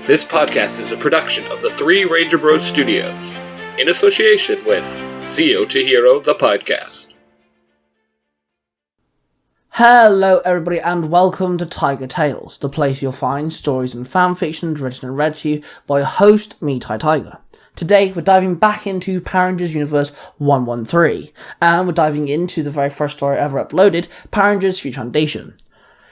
This podcast is a production of the Three Ranger Bros Studios, in association with Zio to Hero, the podcast. Hello everybody and welcome to Tiger Tales, the place you'll find stories and fanfictions written and read to you by your host, me, Tai Tiger. Today we're diving back into Power Rangers Universe 113, and we're diving into the very first story ever uploaded, Power Rangers Future Foundation.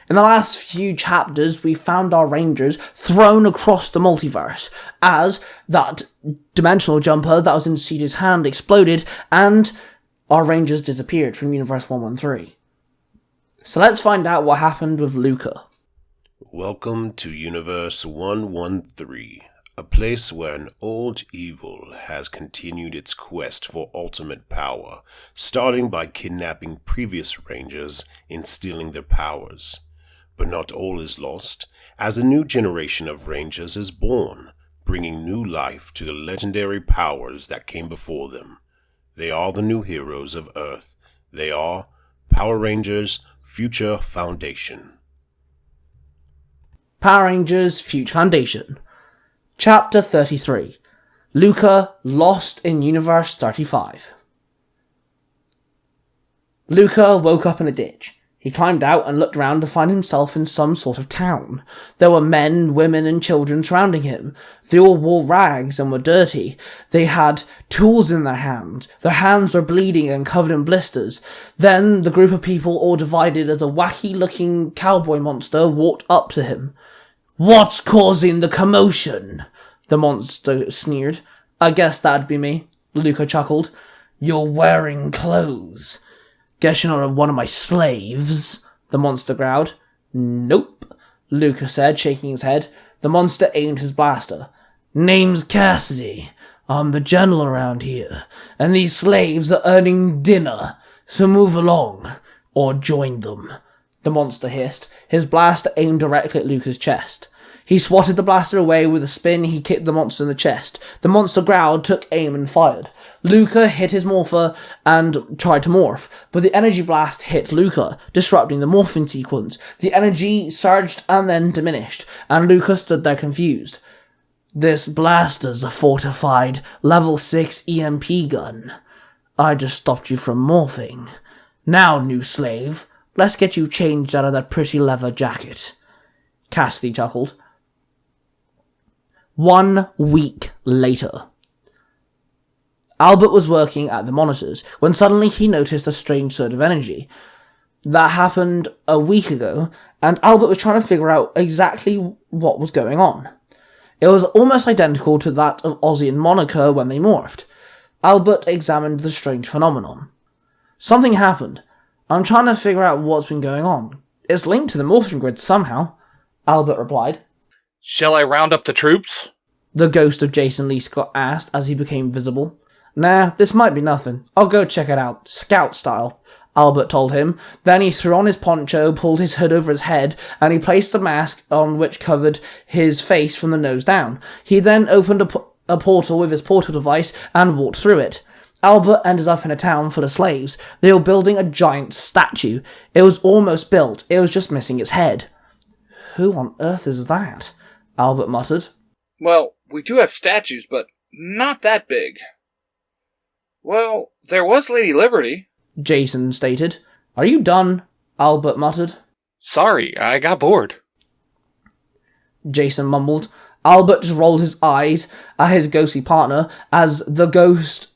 In the last few chapters, we found our Rangers thrown across the multiverse as that dimensional jumper that was in Cedric's hand exploded and our Rangers disappeared from Universe 113. So let's find out what happened with Luca. Welcome to Universe 113, a place where an old evil has continued its quest for ultimate power, starting by kidnapping previous Rangers and stealing their powers. But not all is lost, as a new generation of Rangers is born, bringing new life to the legendary powers that came before them. They are the new heroes of Earth. They are Power Rangers Future Foundation. Power Rangers Future Foundation. Chapter 33. Luca lost in Universe 35. Luca woke up in a ditch. He climbed out and looked round to find himself in some sort of town. There were men, women and children surrounding him. They all wore rags and were dirty. They had tools in their hands. Their hands were bleeding and covered in blisters. Then the group of people all divided as a wacky-looking cowboy monster walked up to him. "What's causing the commotion?" the monster sneered. "I guess that'd be me," Luca chuckled. "You're wearing clothes. Guess you're not one of my slaves," the monster growled. "Nope," Luca said, shaking his head. The monster aimed his blaster. "Name's Cassidy. I'm the general around here, and these slaves are earning dinner, so move along, or join them," the monster hissed. His blaster aimed directly at Luca's chest. He swatted the blaster away. With a spin, he kicked the monster in the chest. The monster growled, took aim, and fired. Luca hit his morpher and tried to morph, but the energy blast hit Luca, disrupting the morphing sequence. The energy surged and then diminished, and Luca stood there confused. "This blaster's a fortified level 6 EMP gun. I just stopped you from morphing. Now, new slave, let's get you changed out of that pretty leather jacket," Cassidy chuckled. 1 week later. Albert was working at the monitors when suddenly he noticed a strange surge of energy. That happened a week ago, and Albert was trying to figure out exactly what was going on. It was almost identical to that of Ozzy and Monica when they morphed. Albert examined the strange phenomenon. "Something happened. I'm trying to figure out what's been going on. It's linked to the morphing grid somehow," Albert replied. Shall I round up the troops? The ghost of Jason Lee Scott asked as he became visible. "Nah, this might be nothing. I'll go check it out, scout style," Albert told him. Then he threw on his poncho, pulled his hood over his head, and he placed the mask on which covered his face from the nose down. He then opened a portal with his portal device and walked through it. Albert ended up in a town full of slaves. They were building a giant statue. It was almost built. It was just missing its head. "Who on earth is that?" Albert muttered. Well, we do have statues, but not that big. Well, there was Lady Liberty, Jason stated. "Are you done?" Albert muttered. "Sorry, I got bored," Jason mumbled. Albert just rolled his eyes at his ghostly partner as the ghost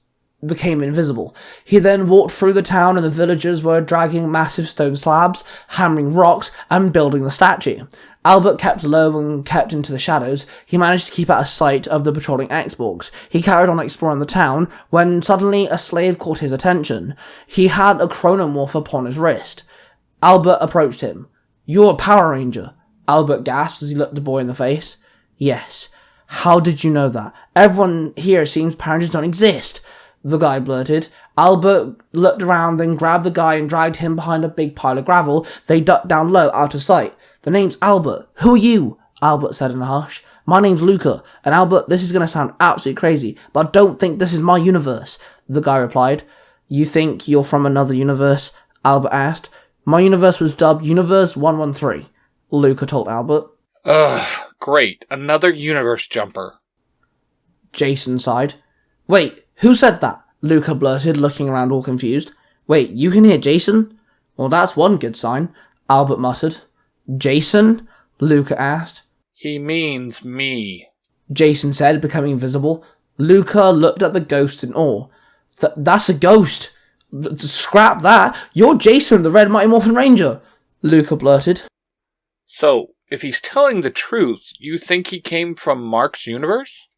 became invisible. He then walked through the town and the villagers were dragging massive stone slabs, hammering rocks, and building the statue. Albert kept low and kept into the shadows. He managed to keep out of sight of the patrolling X-Borgs. He carried on exploring the town when suddenly a slave caught his attention. He had a chronomorph upon his wrist. Albert approached him. "You're a Power Ranger," Albert gasped as he looked the boy in the face. "Yes. How did you know that? Everyone here seems Power Rangers don't exist," the guy blurted. Albert looked around, then grabbed the guy and dragged him behind a big pile of gravel. They ducked down low, out of sight. "The name's Albert. Who are you?" Albert said in a hush. "My name's Luca. And Albert, this is going to sound absolutely crazy, but I don't think this is my universe," the guy replied. "You think you're from another universe?" Albert asked. "My universe was dubbed Universe 113, Luca told Albert. Great, another universe jumper. Jason sighed. Wait, who said that? Luca blurted, looking around all confused. Wait, you can hear Jason? Well, that's one good sign, Albert muttered. Jason? Luca asked. He means me, Jason said, becoming visible. Luca looked at the ghost in awe. That's a ghost. Scrap that. You're Jason, the Red Mighty Morphin Ranger, Luca blurted. So, if he's telling the truth, you think he came from Mark's universe?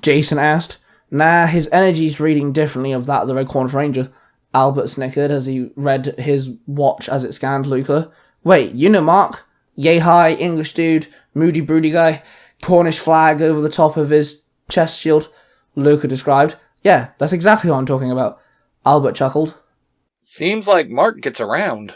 Jason asked. Nah, his energy's reading differently of that of the Red Corner Ranger. Albert snickered as he read his watch as it scanned Luca. Wait, you know Mark? Yay high, English dude, moody broody guy, Cornish flag over the top of his chest shield, Luca described. Yeah, that's exactly what I'm talking about. Albert chuckled. Seems like Mark gets around.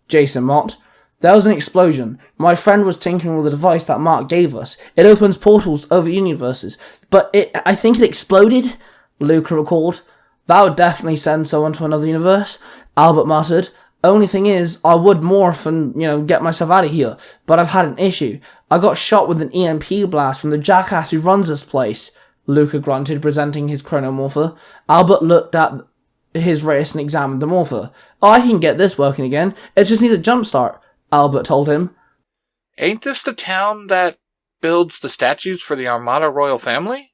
Jason mocked. There was an explosion. My friend was tinkering with the device that Mark gave us. It opens portals over universes. But I think it exploded, Luca recalled. That would definitely send someone to another universe, Albert muttered. Only thing is, I would morph and, get myself out of here. But I've had an issue. I got shot with an EMP blast from the jackass who runs this place, Luca grunted, presenting his chronomorpher. Albert looked at his wrist and examined the morpher. Oh, I can get this working again. It just needs a jump start, Albert told him. Ain't this the town that builds the statues for the Armada royal family?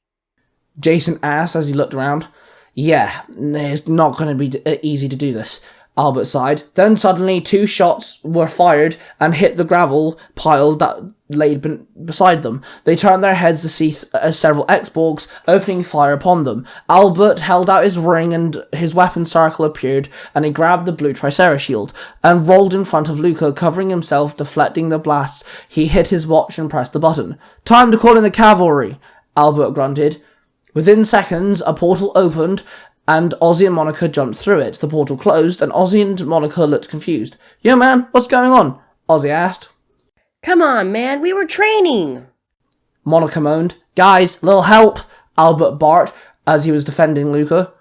Jason asked as he looked around. Yeah, it's not going to be easy to do this, Albert sighed. Then suddenly 2 shots were fired and hit the gravel pile that laid beside them. They turned their heads to see several X-Borgs opening fire upon them. Albert held out his ring and his weapon circle appeared, and he grabbed the blue Tricera shield and rolled in front of Luca, covering himself, deflecting the blasts. He hit his watch and pressed the button. Time to call in the cavalry, Albert grunted. Within seconds, a portal opened, and Ozzy and Monica jumped through it. The portal closed, and Ozzy and Monica looked confused. Yo, man, what's going on? Ozzy asked. Come on, man, we were training. Monica moaned. Guys, little help, Albert barked as he was defending Luca.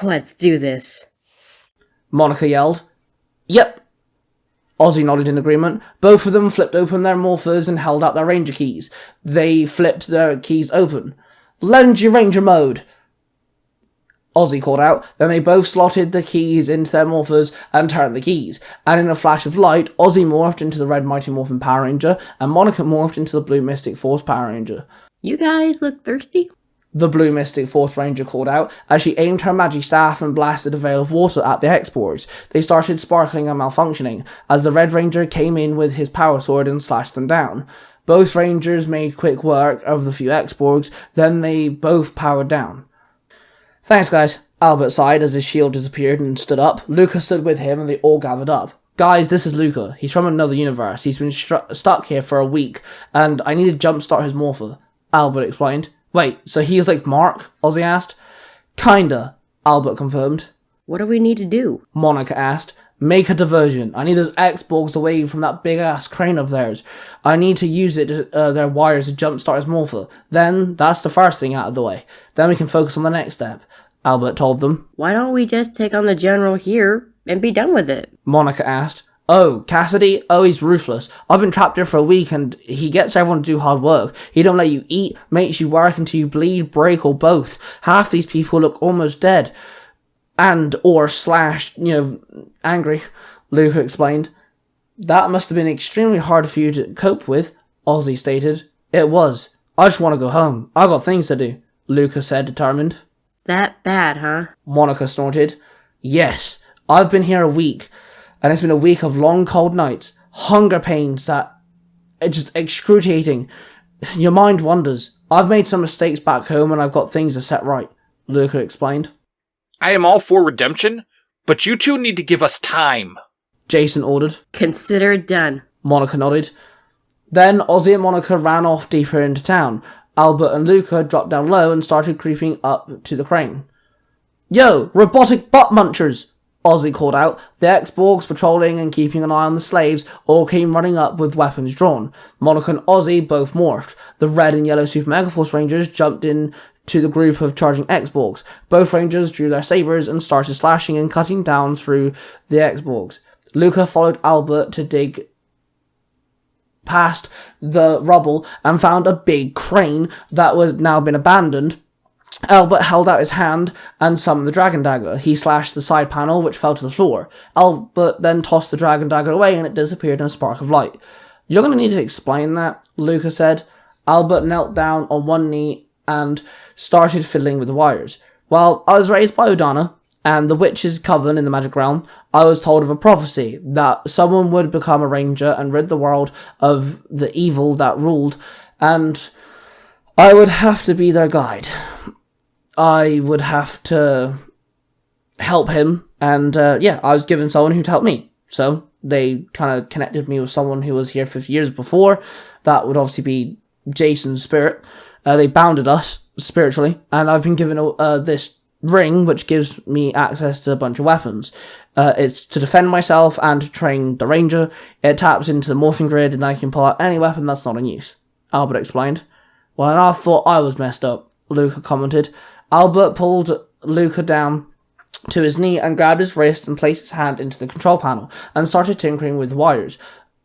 Let's do this. Monica yelled. Yep. Ozzy nodded in agreement. Both of them flipped open their morphers and held out their ranger keys. They flipped their keys open. Lend your ranger mode, Ozzy called out. Then they both slotted the keys into their morphers and turned the keys. And in a flash of light, Ozzy morphed into the Red Mighty Morphin Power Ranger, and Monica morphed into the Blue Mystic Force Power Ranger. You guys look thirsty? The Blue Mystic Force Ranger called out as she aimed her magic staff and blasted a veil of water at the X-Borgs. They started sparkling and malfunctioning as the Red Ranger came in with his power sword and slashed them down. Both Rangers made quick work of the few X-Borgs, then they both powered down. Thanks, guys, Albert sighed as his shield disappeared and stood up. Luca stood with him and they all gathered up. Guys, this is Luca. He's from another universe. He's been stuck here for a week, and I need to jumpstart his morpher, Albert explained. Wait, so he's like Mark? Ozzy asked. Kinda, Albert confirmed. What do we need to do? Monica asked. Make a diversion. I need those X-Borgs away from that big-ass crane of theirs. I need to use their wires to jumpstart his morpher. Then, that's the first thing out of the way. Then we can focus on the next step, Albert told them. Why don't we just take on the general here and be done with it? Monica asked. Oh, Cassidy? Oh, he's ruthless. I've been trapped here for a week and he gets everyone to do hard work. He don't let you eat, makes you work until you bleed, break, or both. Half these people look almost dead. Angry, Luca explained. That must have been extremely hard for you to cope with, Ozzy stated. It was. I just want to go home. I got things to do, Luca said, determined. That bad, huh? Monica snorted. Yes, I've been here a week, and it's been a week of long cold nights, hunger pains that it's just excruciating. Your mind wanders. I've made some mistakes back home and I've got things to set right, Luca explained. I am all for redemption, but you two need to give us time, Jason ordered. Consider it done. Monica nodded. Then Ozzy and Monica ran off deeper into town. Albert and Luca dropped down low and started creeping up to the crane. Yo, robotic butt munchers! Ozzy called out. The X-Borgs patrolling and keeping an eye on the slaves all came running up with weapons drawn. Monica and Ozzy both morphed. The red and yellow Super Megaforce Rangers jumped in to the group of charging X-Borgs. Both Rangers drew their sabers and started slashing and cutting down through the X-Borgs. Luca followed Albert to dig past the rubble and found a big crane that was now been abandoned. Albert held out his hand and summoned the dragon dagger. He slashed the side panel, which fell to the floor. Albert then tossed the dragon dagger away and it disappeared in a spark of light. "You're going to need to explain that," Luca said. Albert knelt down on one knee and started fiddling with the wires. "Well, I was raised by Udana and the witches' coven in the magic realm. I was told of a prophecy that someone would become a ranger and rid the world of the evil that ruled, and I would have to be their guide. I would have to help him, and I was given someone who'd help me. So they kind of connected me with someone who was here 50 years before. That would obviously be Jason's spirit. They bounded us spiritually, and I've been given this ring, which gives me access to a bunch of weapons. It's to defend myself and to train the ranger. It taps into the morphing grid, and I can pull out any weapon that's not in use," Albert explained. "Well, and I thought I was messed up," Luca commented. Albert pulled Luca down to his knee and grabbed his wrist and placed his hand into the control panel and started tinkering with the wires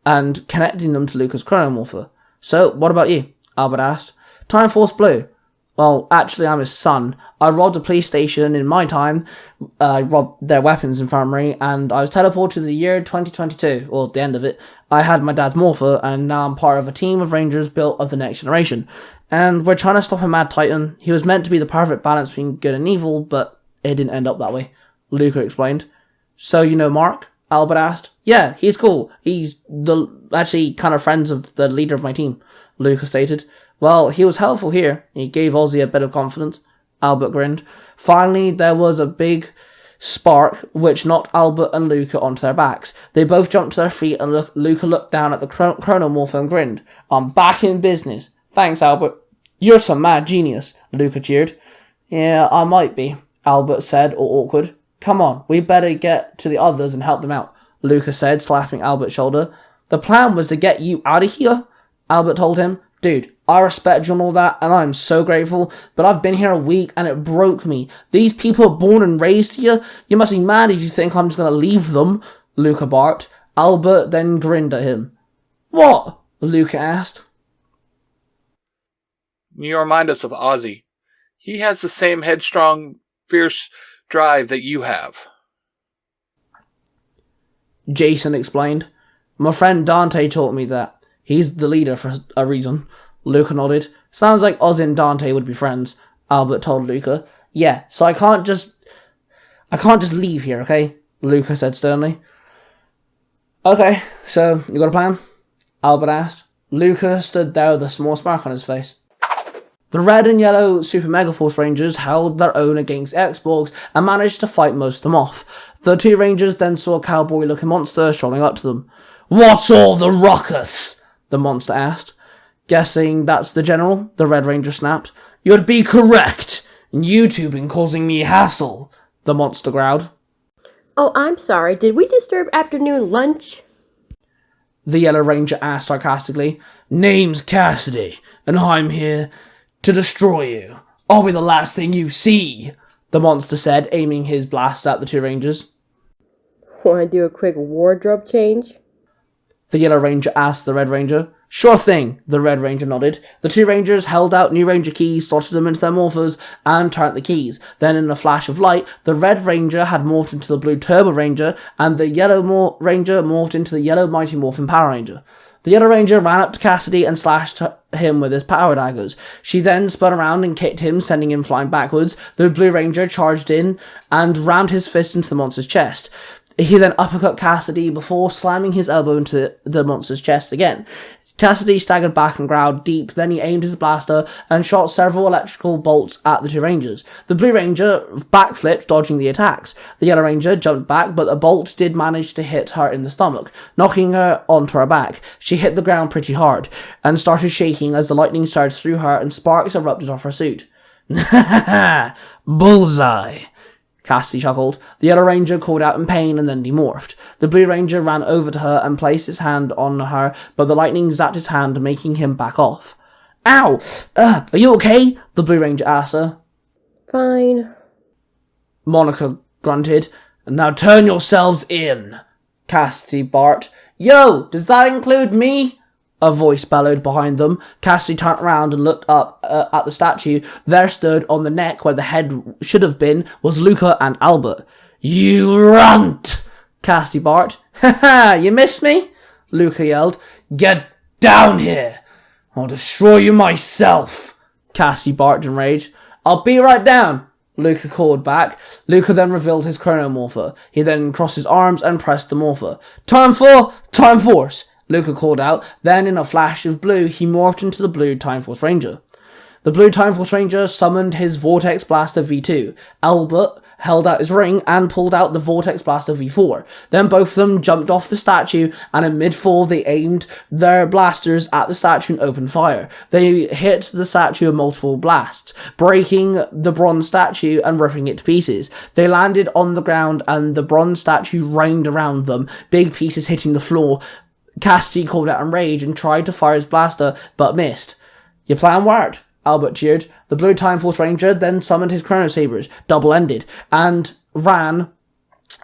and connecting them to Luca's chronomorpher. "So, what about you?" Albert asked. "Time Force Blue. Well, actually, I'm his son. I robbed a police station in my time. I robbed their weapons infirmary, and I was teleported to the year 2022, or the end of it. I had my dad's morpher, and now I'm part of a team of rangers built of the next generation. And we're trying to stop a mad titan. He was meant to be the perfect balance between good and evil, but it didn't end up that way," Luca explained. "So you know Mark?" Albert asked. "Yeah, he's cool. He's actually kind of friends of the leader of my team," Luca stated. "Well, he was helpful here. He gave Ozzy a bit of confidence," Albert grinned. Finally, there was a big spark, which knocked Albert and Luca onto their backs. They both jumped to their feet, and Luca looked down at the chronomorpher and grinned. "I'm back in business. Thanks, Albert." "You're some mad genius," Luca cheered. "Yeah, I might be," Albert said, all awkward. "Come on, we better get to the others and help them out," Luca said, slapping Albert's shoulder. "The plan was to get you out of here," Albert told him. "Dude, I respect you and all that, and I'm so grateful, but I've been here a week and it broke me. These people are born and raised here. You must be mad if you think I'm just going to leave them," Luca barked. Albert then grinned at him. "What?" Luca asked. "You remind us of Ozzy. He has the same headstrong, fierce drive that you have," Jason explained. "My friend Dante taught me that. He's the leader for a reason." Luca nodded. "Sounds like Oz and Dante would be friends," Albert told Luca. "Yeah, so I can't just leave here, okay?" Luca said sternly. "Okay, so you got a plan?" Albert asked. Luca stood there with a small smirk on his face. The red and yellow Super Mega Force Rangers held their own against Xborgs and managed to fight most of them off. The two Rangers then saw a cowboy-looking monster strolling up to them. "What's all the ruckus?" the monster asked. "Guessing that's the general," the Red Ranger snapped. "You'd be correct. You two been causing me hassle," the monster growled. Oh, I'm sorry. Did we disturb afternoon lunch? The Yellow Ranger asked sarcastically. "Name's Cassidy, and I'm here to destroy you. I'll be the last thing you see," the monster said, aiming his blast at the two Rangers. Want to do a quick wardrobe change? The Yellow Ranger asked the Red Ranger. "Sure thing," the Red Ranger nodded. The two Rangers held out new Ranger keys, slotted them into their morphers, and turned the keys. Then in a flash of light, the Red Ranger had morphed into the Blue Turbo Ranger, and the Yellow Ranger morphed into the Yellow Mighty Morphin Power Ranger. The Yellow Ranger ran up to Cassidy and slashed him with his power daggers. She then spun around and kicked him, sending him flying backwards. The Blue Ranger charged in and rammed his fist into the monster's chest. He then uppercut Cassidy before slamming his elbow into the monster's chest again. Cassidy staggered back and growled deep, then he aimed his blaster and shot several electrical bolts at the two Rangers. The Blue Ranger backflipped, dodging the attacks. The Yellow Ranger jumped back, but a bolt did manage to hit her in the stomach, knocking her onto her back. She hit the ground pretty hard, and started shaking as the lightning surged through her and sparks erupted off her suit. "Bullseye!" Cassidy chuckled. The Yellow Ranger called out in pain and then demorphed. The Blue Ranger ran over to her and placed his hand on her, but the lightning zapped his hand, making him back off. "Ow! Are you okay?" the Blue Ranger asked her. Fine. Monica grunted. "Now turn yourselves in," Cassidy barked. "Yo, does that include me?" A voice bellowed behind them. Cassidy turned around and looked up at the statue. There stood on the neck where the head should have been was Luca and Albert. "You runt!" Cassidy barked. "Ha ha, you missed me?" Luca yelled. "Get down here! I'll destroy you myself!" Cassidy barked in rage. "I'll be right down," Luca called back. Luca then revealed his chronomorpher. He then crossed his arms and pressed the morpher. Time Force! Luca called out. Then, in a flash of blue, he morphed into the blue Time Force Ranger. The blue Time Force Ranger summoned his Vortex Blaster V2. Albert held out his ring and pulled out the Vortex Blaster V4. Then both of them jumped off the statue, and in mid-fall they aimed their blasters at the statue and opened fire. They hit the statue with multiple blasts, breaking the bronze statue and ripping it to pieces. They landed on the ground and the bronze statue rained around them, big pieces hitting the floor. Cassidy called out in rage and tried to fire his blaster, but missed. "Your plan worked," Albert cheered. The blue Time Force Ranger then summoned his Chrono Sabers, double-ended, and ran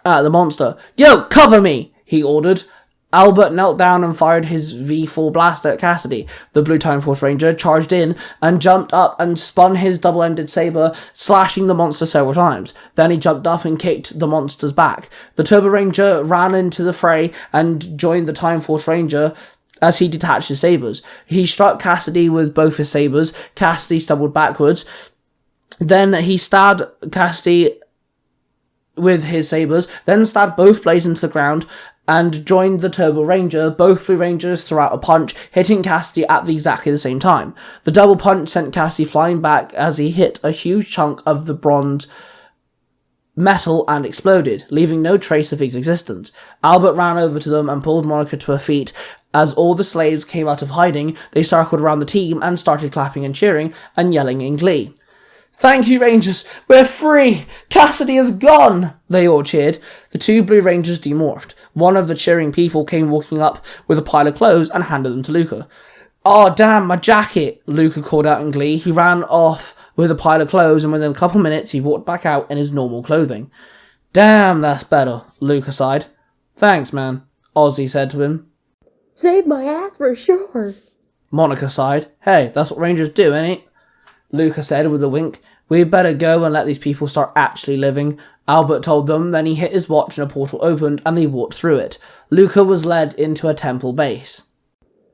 at the monster. "Yo, cover me!" he ordered. Albert knelt down and fired his V4 blaster at Cassidy. The blue Time Force Ranger charged in and jumped up and spun his double-ended saber, slashing the monster several times. Then he jumped up and kicked the monster's back. The Turbo Ranger ran into the fray and joined the Time Force Ranger as he detached his sabers. He struck Cassidy with both his sabers. Cassidy stumbled backwards. Then he stabbed Cassidy with his sabers, then stabbed both blades into the ground and joined the Turbo Ranger. Both Blue Rangers threw out a punch, hitting Cassidy at exactly the same time. The double punch sent Cassidy flying back as he hit a huge chunk of the bronze metal and exploded, leaving no trace of his existence. Albert ran over to them and pulled Monica to her feet. As all the slaves came out of hiding, they circled around the team and started clapping and cheering and yelling in glee. "Thank you, Rangers! We're free! Cassidy is gone!" They all cheered. The two Blue Rangers demorphed. One of the cheering people came walking up with a pile of clothes and handed them to Luca. "Oh, damn, my jacket!" Luca called out in glee. He ran off with a pile of clothes, and within a couple minutes he walked back out in his normal clothing. "Damn, that's better," Luca sighed. "Thanks, man," Ozzy said to him. Save my ass for sure. Monica sighed. "Hey, that's what Rangers do, ain't it?" Luca said with a wink. "We'd better go and let these people start actually living," Albert told them. Then he hit his watch and a portal opened and they walked through it. Luca was led into a temple base.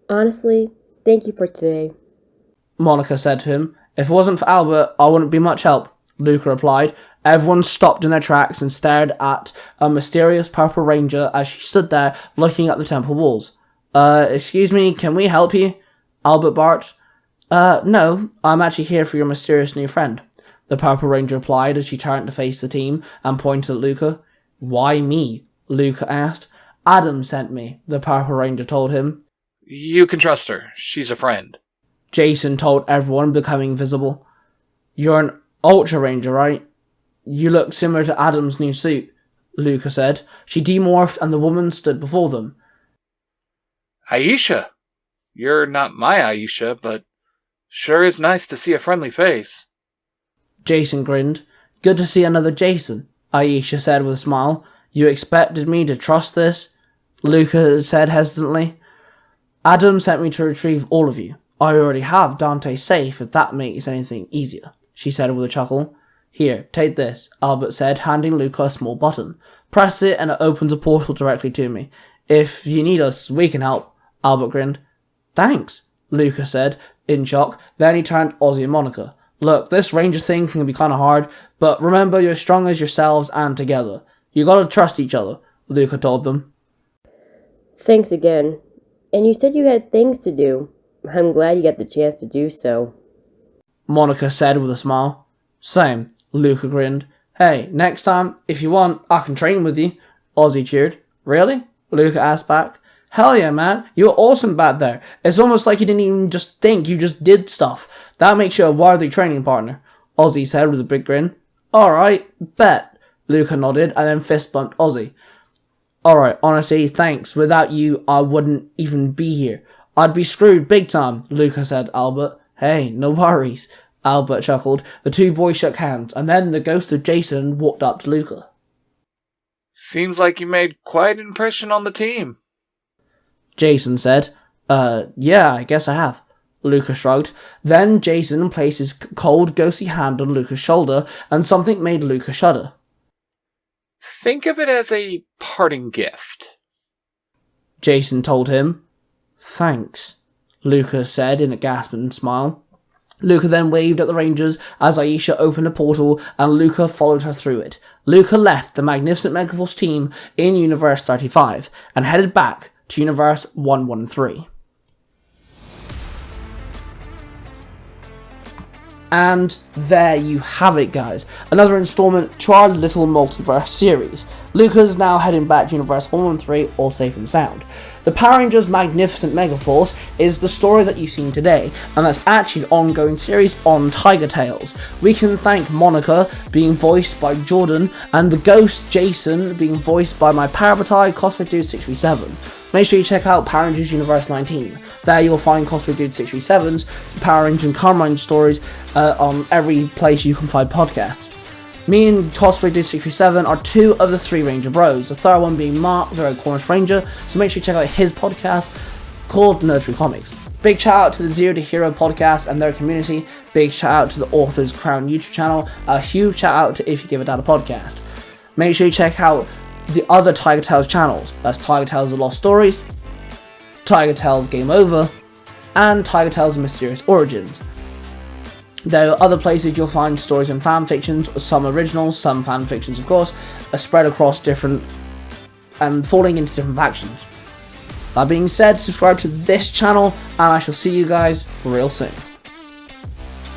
Honestly, thank you for today. Monica said to him. "If it wasn't for Albert, I wouldn't be much help," Luca replied. Everyone stopped in their tracks and stared at a mysterious purple ranger as she stood there looking at the temple walls. Excuse me, can we help you?" Albert barked. No, I'm actually here for your mysterious new friend," the Purple Ranger replied as she turned to face the team and pointed at Luca. "Why me?" Luca asked. "Adam sent me," the Purple Ranger told him. You can trust her. She's a friend. Jason told everyone, becoming visible. "You're an Ultra Ranger, right? You look similar to Adam's new suit," Luca said. She demorphed and the woman stood before them. Aisha! You're not my Aisha, but sure is nice to see a friendly face. Jason grinned. "Good to see another Jason," Aisha said with a smile. "You expected me to trust this?" Luca said hesitantly. "Adam sent me to retrieve all of you. I already have Dante safe, if that makes anything easier," she said with a chuckle. "Here, take this," Albert said, handing Luca a small button. "Press it and it opens a portal directly to me. If you need us, we can help." Albert grinned. "Thanks," Luca said, in shock. Then he turned to Ozzy and Monica. "Look, this ranger thing can be kinda hard, but remember you're strong as yourselves and together. You gotta trust each other," Luca told them. Thanks again. And you said you had things to do. I'm glad you got the chance to do so. Monica said with a smile. "Same," Luca grinned. "Hey, next time, if you want, I can train with you," Ozzy cheered. "Really?" Luca asked back. "Hell yeah, man. You were awesome back there. It's almost like you didn't even just think, you just did stuff. That makes you a worthy training partner," Ozzy said with a big grin. "Alright, bet," Luca nodded and then fist bumped Ozzy. "Alright, honestly, thanks. Without you, I wouldn't even be here. I'd be screwed big time," Luca said to Albert. "Hey, no worries," Albert chuckled. The two boys shook hands, and then the ghost of Jason walked up to Luca. Seems like you made quite an impression on the team. Jason said. Yeah, I guess I have. Luca shrugged. Then Jason placed his cold, ghostly hand on Luca's shoulder, and something made Luca shudder. Think of it as a parting gift. Jason told him. Thanks, Luca said in a gasping smile. Luca then waved at the Rangers as Aisha opened a portal and Luca followed her through it. Luca left the Magnificent Megaforce team in Universe 35 and headed back to Universe 113. And there you have it, guys. Another installment to our little multiverse series. Luca's now heading back to Universe 113, all safe and sound. The Power Rangers Magnificent Megaforce is the story that you've seen today, and that's actually an ongoing series on Tiger Tales. We can thank Monica, being voiced by Jordan, and the Ghost Jason, being voiced by my Parabatai Cosmic Dude 637. Make sure you check out Power Rangers Universe 19. There you'll find Cosmic Dude 637's Power Rangers and Kamen Rider stories on every place you can find podcasts. Me and Cosplay Dude 637 are two of the three Ranger Bros, the third one being Mark, the Red Cornish Ranger, so make sure you check out his podcast called Nursery Comics. Big shout out to the Zero to Hero podcast and their community, big shout out to the Author's Crown YouTube channel, a huge shout out to If You Give It Out a podcast. Make sure you check out the other Tiger Tales channels, that's Tiger Tales The Lost Stories, Tiger Tales Game Over, and Tiger Tales Mysterious Origins. There are other places you'll find stories and fanfictions, some originals, some fanfictions of course, are spread across different and falling into different factions. That being said, subscribe to this channel and I shall see you guys real soon.